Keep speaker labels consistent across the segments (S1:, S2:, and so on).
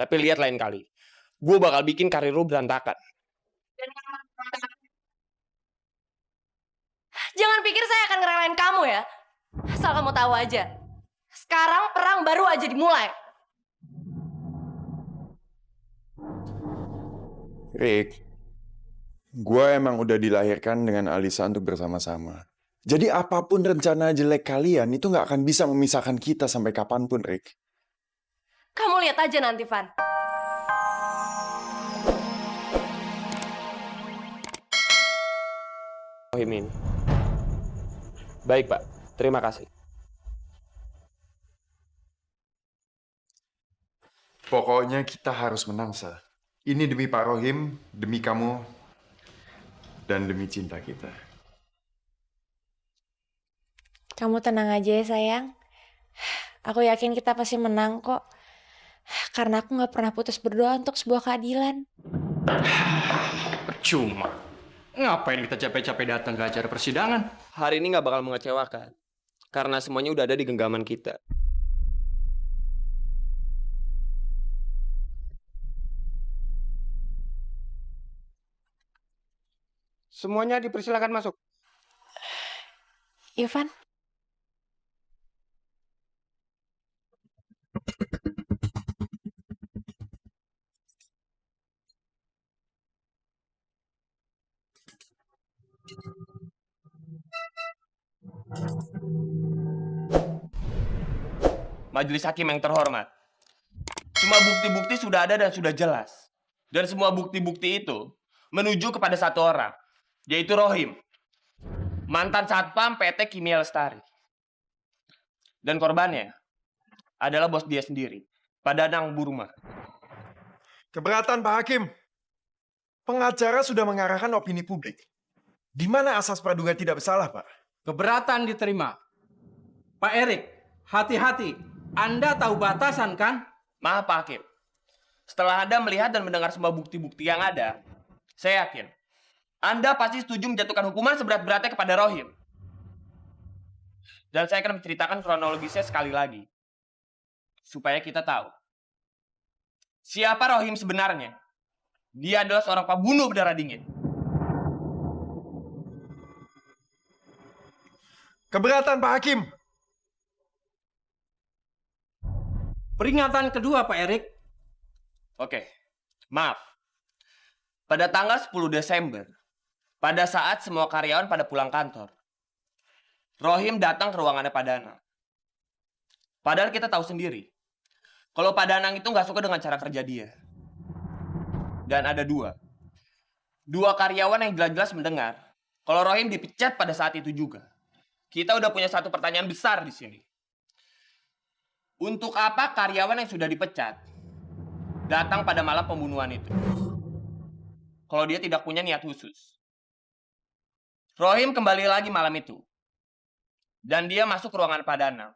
S1: Tapi lihat lain kali. Gue bakal bikin karir lu berantakan.
S2: Jangan pikir saya akan ngerelain kamu ya. Asal kamu tahu aja. Sekarang perang baru aja dimulai.
S3: Rick, gue emang udah dilahirkan dengan Alisa untuk bersama-sama. Jadi apapun rencana jelek kalian itu nggak akan bisa memisahkan kita sampai kapanpun, Rick.
S2: Kamu lihat aja nanti, Van.
S1: Rohim ini. Baik, Pak. Terima kasih.
S3: Pokoknya kita harus menang, Sa. Ini demi Pak Rohim, demi kamu, dan demi cinta kita.
S4: Kamu tenang aja ya sayang. Aku yakin kita pasti menang kok. Karena aku gak pernah putus berdoa untuk sebuah keadilan.
S5: Percuma. Ngapain kita capek-capek datang ke acara persidangan?
S1: Hari ini nggak bakal mengecewakan. Karena semuanya udah ada di genggaman kita. Semuanya dipersilakan masuk.
S4: Ivan,
S1: Majelis Hakim yang terhormat. Semua bukti-bukti sudah ada dan sudah jelas. Dan semua bukti-bukti itu menuju kepada satu orang, yaitu Rohim. Mantan Satpam PT Kimia Lestari. Dan korbannya adalah bos dia sendiri, Pak Danang Burma.
S3: Keberatan, Pak Hakim. Pengacara sudah mengarahkan opini publik. Di mana asas praduga tidak bersalah, Pak?
S5: Keberatan diterima. Pak Erik, hati-hati. Anda tahu batasan kan?
S1: Maaf Pak Hakim. Setelah Anda melihat dan mendengar semua bukti-bukti yang ada, saya yakin Anda pasti setuju menjatuhkan hukuman seberat-beratnya kepada Rohim. Dan saya akan menceritakan kronologisnya sekali lagi. Supaya kita tahu siapa Rohim sebenarnya. Dia adalah seorang pembunuh berdarah dingin.
S3: Keberatan, Pak Hakim.
S5: Peringatan kedua, Pak Erik.
S1: Oke, maaf. Pada tanggal 10 Desember, pada saat semua karyawan pada pulang kantor, Rohim datang ke ruangannya Pak Danang. Padahal kita tahu sendiri, kalau Pak Danang itu nggak suka dengan cara kerja dia. Dan ada dua karyawan yang jelas-jelas mendengar kalau Rohim dipecat pada saat itu juga. Kita udah punya satu pertanyaan besar di sini. Untuk apa karyawan yang sudah dipecat datang pada malam pembunuhan itu? Kalau dia tidak punya niat khusus. Rohim kembali lagi malam itu. Dan dia masuk ke ruangan Pak Danang.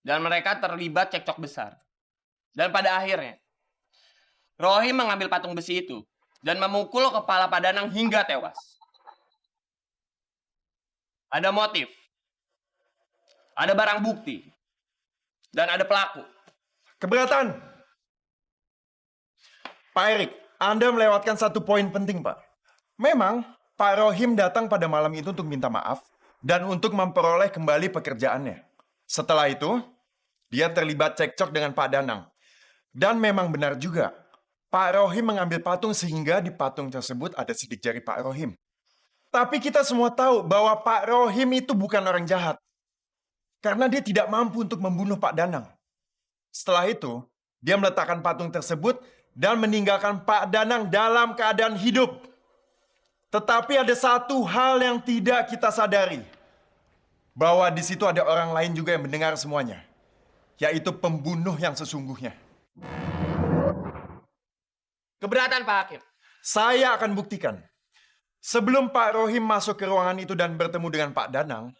S1: Dan mereka terlibat cekcok besar. Dan pada akhirnya, Rohim mengambil patung besi itu dan memukul kepala Pak Danang hingga tewas. Ada motif, ada barang bukti, dan ada pelaku.
S3: Keberatan. Pak Erik, Anda melewatkan satu poin penting, Pak. Memang, Pak Rohim datang pada malam itu untuk minta maaf dan untuk memperoleh kembali pekerjaannya. Setelah itu, dia terlibat cekcok dengan Pak Danang. Dan memang benar juga, Pak Rohim mengambil patung sehingga di patung tersebut ada sidik jari Pak Rohim. Tapi kita semua tahu bahwa Pak Rohim itu bukan orang jahat. Karena dia tidak mampu untuk membunuh Pak Danang. Setelah itu, dia meletakkan patung tersebut dan meninggalkan Pak Danang dalam keadaan hidup. Tetapi ada satu hal yang tidak kita sadari. Bahwa di situ ada orang lain juga yang mendengar semuanya. Yaitu pembunuh yang sesungguhnya.
S1: Keberatan Pak Hakim.
S3: Saya akan buktikan. Sebelum Pak Rohim masuk ke ruangan itu dan bertemu dengan Pak Danang,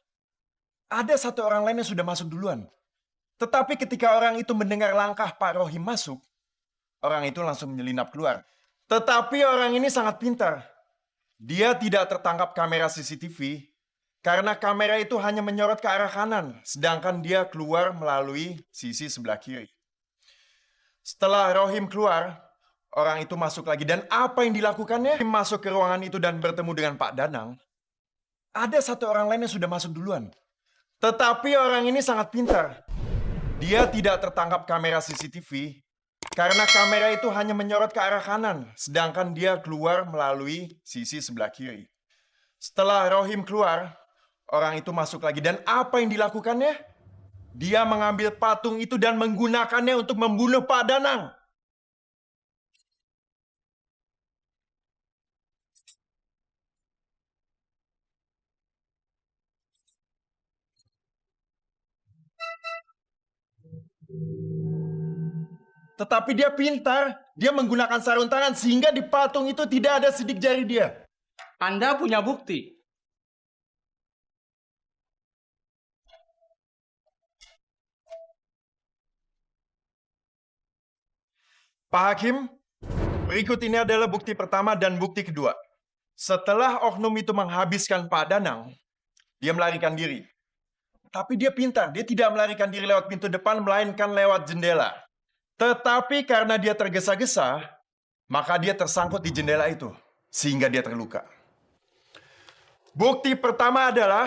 S3: ada satu orang lain yang sudah masuk duluan. Tetapi ketika orang itu mendengar langkah Pak Rohim masuk, orang itu langsung menyelinap keluar. Tetapi orang ini sangat pintar. Dia tidak tertangkap kamera CCTV karena kamera itu hanya menyorot ke arah kanan, sedangkan dia keluar melalui sisi sebelah kiri. Setelah Rohim keluar, orang itu masuk lagi. Dan apa yang dilakukannya? Rohim masuk ke ruangan itu dan bertemu dengan Pak Danang. Ada satu orang lain yang sudah masuk duluan. Tetapi orang ini sangat pintar. Dia tidak tertangkap kamera CCTV karena kamera itu hanya menyorot ke arah kanan, sedangkan dia keluar melalui sisi sebelah kiri. Setelah Rohim keluar, orang itu masuk lagi. Dan apa yang dilakukannya? Dia mengambil patung itu dan menggunakannya untuk membunuh Pak Danang. Tetapi dia pintar. Dia menggunakan sarung tangan sehingga di patung itu tidak ada sidik jari dia.
S5: Anda punya bukti.
S3: Pak Hakim, berikut ini adalah bukti pertama dan bukti kedua. Setelah oknum itu menghabiskan Pak Danang, dia melarikan diri. Tapi dia pintar, dia tidak melarikan diri lewat pintu depan, melainkan lewat jendela. Tetapi karena dia tergesa-gesa, maka dia tersangkut di jendela itu, sehingga dia terluka. Bukti pertama adalah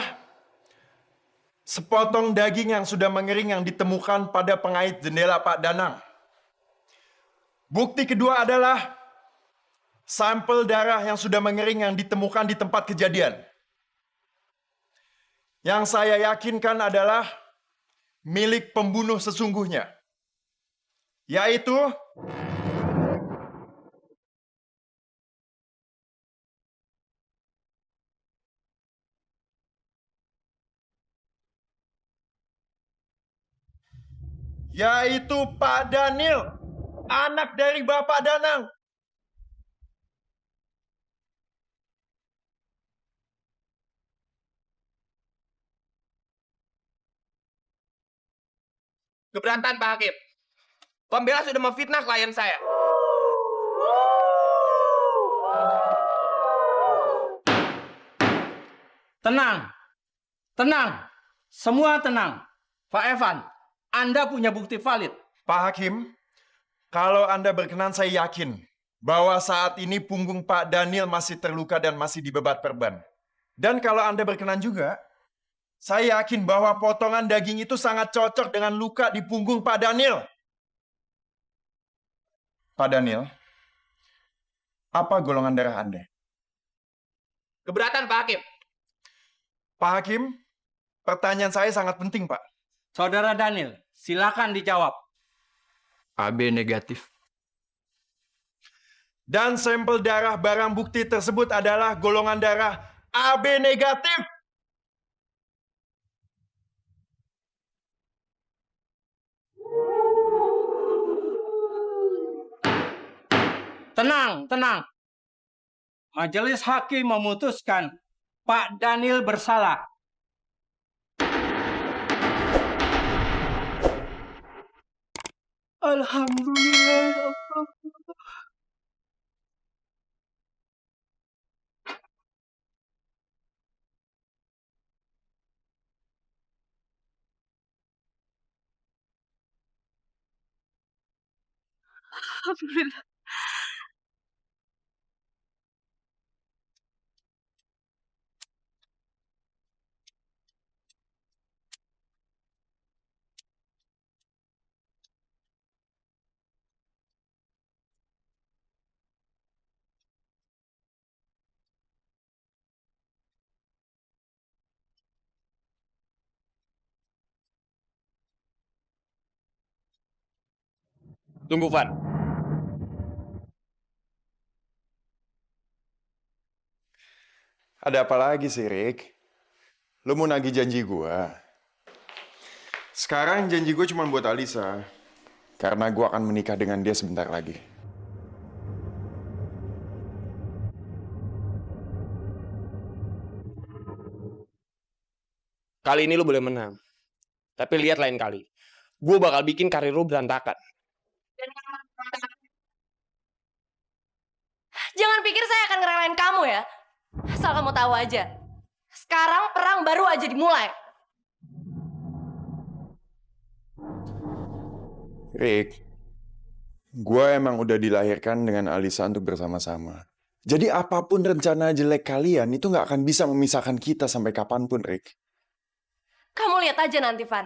S3: sepotong daging yang sudah mengering yang ditemukan pada pengait jendela Pak Danang. Bukti kedua adalah sampel darah yang sudah mengering yang ditemukan di tempat kejadian. Yang saya yakinkan adalah milik pembunuh sesungguhnya, yaitu Pak Daniel, anak dari Bapak Danang.
S1: Keberatan, Pak Hakim. Pembela sudah memfitnah klien saya.
S5: Tenang. Tenang. Semua tenang. Pak Evan, Anda punya bukti valid.
S3: Pak Hakim, kalau Anda berkenan, saya yakin bahwa saat ini punggung Pak Daniel masih terluka dan masih dibebat perban. Dan kalau Anda berkenan juga, saya yakin bahwa potongan daging itu sangat cocok dengan luka di punggung Pak Daniel. Pak Daniel, apa golongan darah Anda?
S1: Keberatan, Pak Hakim.
S3: Pak Hakim, pertanyaan saya sangat penting, Pak.
S5: Saudara Daniel, silakan dijawab.
S6: AB negatif.
S3: Dan sampel darah barang bukti tersebut adalah golongan darah AB negatif.
S5: Tenang, tenang. Majelis Hakim memutuskan Pak Daniel bersalah. Alhamdulillah.
S2: Alhamdulillah.
S1: Tunggu, Van.
S3: Ada apa lagi sih, Rick? Lu mau nagih janji gua? Sekarang janji gue cuma buat Alisa. Karena gue akan menikah dengan dia sebentar lagi.
S1: Kali ini lu boleh menang. Tapi lihat lain kali. Gue bakal bikin karir lu berantakan.
S2: Jangan pikir saya akan ngerelain kamu ya. Asal kamu tahu aja. Sekarang perang baru aja dimulai.
S3: Rick, Gue emang udah dilahirkan dengan Alisa untuk bersama-sama. Jadi apapun rencana jelek kalian itu nggak akan bisa memisahkan kita sampai kapanpun, Rick.
S2: Kamu lihat aja nanti, Van.